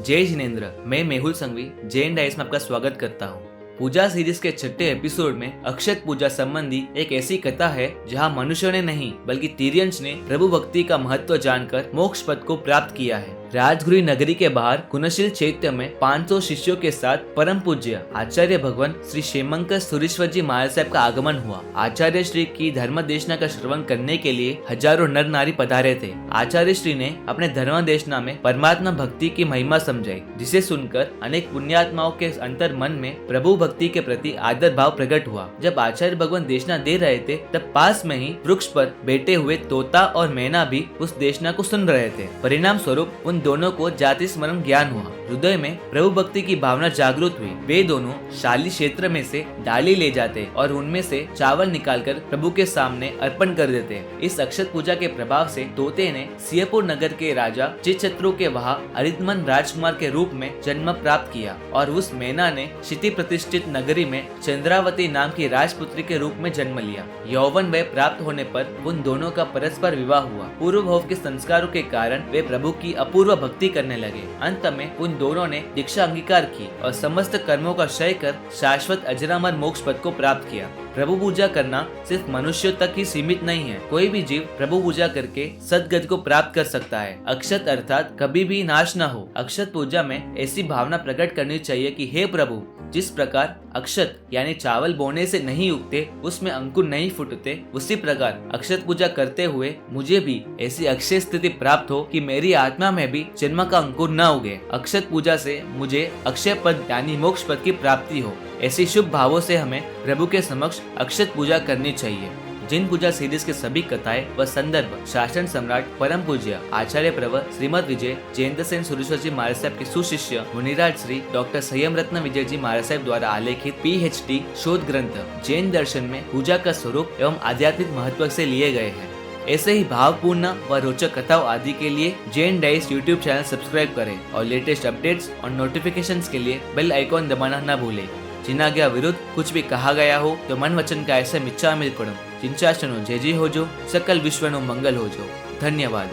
जय जिनेन्द्र। मैं मेहुल संघवी जैन डाइस में आपका स्वागत करता हूँ। पूजा सीरीज के छठे एपिसोड में अक्षत पूजा संबंधी एक ऐसी कथा है जहाँ मनुष्यों ने नहीं बल्कि तिर्यंश ने प्रभु भक्ति का महत्व जानकर मोक्ष पद को प्राप्त किया है। राजगृह नगरी के बाहर कुनशील चैत्य में 500 शिष्यों के साथ परम पूज्य आचार्य भगवान श्री क्षेमंकर सुरेश्वर जी महाराज साहब का आगमन हुआ। आचार्य श्री की धर्म देशना का श्रवण करने के लिए हजारों नर नारी पधारे थे। आचार्य श्री ने अपने धर्म देशना में परमात्मा भक्ति की महिमा समझाई, जिसे सुनकर अनेक पुण्यात्माओं के अंतर मन में प्रभु भक्ति के प्रति आदर भाव प्रकट हुआ। जब आचार्य भगवान देशना दे रहे थे तब पास में ही वृक्ष पर बैठे हुए तोता और मैना भी उस देशना को सुन रहे थे। परिणाम स्वरूप उन दोनों को जाति स्मरण ज्ञान हुआ। हृदय में प्रभु भक्ति की भावना जागृत हुई। वे दोनों शाली क्षेत्र में से डाली ले जाते और उनमें से चावल निकालकर प्रभु के सामने अर्पण कर देते। इस अक्षत पूजा के प्रभाव से तोते ने सियपुर नगर के राजा चित्रशत्रु के वहां अरिदमन राजकुमार के रूप में जन्म प्राप्त किया और उस मैना ने क्षिति प्रतिष्ठित नगरी में चंद्रावती नाम की राजपुत्री के रूप में जन्म लिया। यौवन वय प्राप्त होने पर उन दोनों का परस्पर विवाह हुआ। पूर्व भव के संस्कारों के कारण वे प्रभु की अपूर्व भक्ति करने लगे। अंत में उन दोनों ने दीक्षा अंगीकार की और समस्त कर्मों का क्षय कर शाश्वत अजरामर मोक्ष पद को प्राप्त किया। प्रभु पूजा करना सिर्फ मनुष्यों तक ही सीमित नहीं है। कोई भी जीव प्रभु पूजा करके सदगति को प्राप्त कर सकता है। अक्षत अर्थात कभी भी नाश न हो। अक्षत पूजा में ऐसी भावना प्रकट करनी चाहिए कि हे प्रभु, जिस प्रकार अक्षत यानी चावल बोने से नहीं उगते, उसमें अंकुर नहीं फूटते, उसी प्रकार अक्षत पूजा करते हुए मुझे भी ऐसी अक्षय स्थिति प्राप्त हो कि मेरी आत्मा में भी जन्म का अंकुर न उगे। अक्षत पूजा से मुझे अक्षय पद यानी मोक्ष पद की प्राप्ति हो। ऐसी शुभ भावों से हमें प्रभु के समक्ष अक्षत पूजा करनी चाहिए। जिन पूजा सीरीज के सभी कथाएं व संदर्भ शासन सम्राट परम पूज्य आचार्य प्रवर श्रीमद विजय जयंत सेन सुरेश्वर जी महाराज साहब के सुशिष्य मुनिराज श्री डॉक्टर संयम रत्न विजय जी महाराज साहब द्वारा आलेखित PhD शोध ग्रंथ जैन दर्शन में पूजा का स्वरूप एवं आध्यात्मिक महत्व से लिए गए हैं। ऐसे ही भावपूर्ण व रोचक कथाओं आदि के लिए Jain dice YouTube channel subscribe करें और लेटेस्ट अपडेट्स और नोटिफिकेशंस के लिए बेल आइकॉन दबाना न भूलें। जिनाज्ञा विरुद्ध कुछ भी कहा गया हो तो मन वचन का ऐसे मिच्छामिल करो। चिंचाशनो जय जय हो जो, सकल विश्व नो मंगल हो जो। धन्यवाद।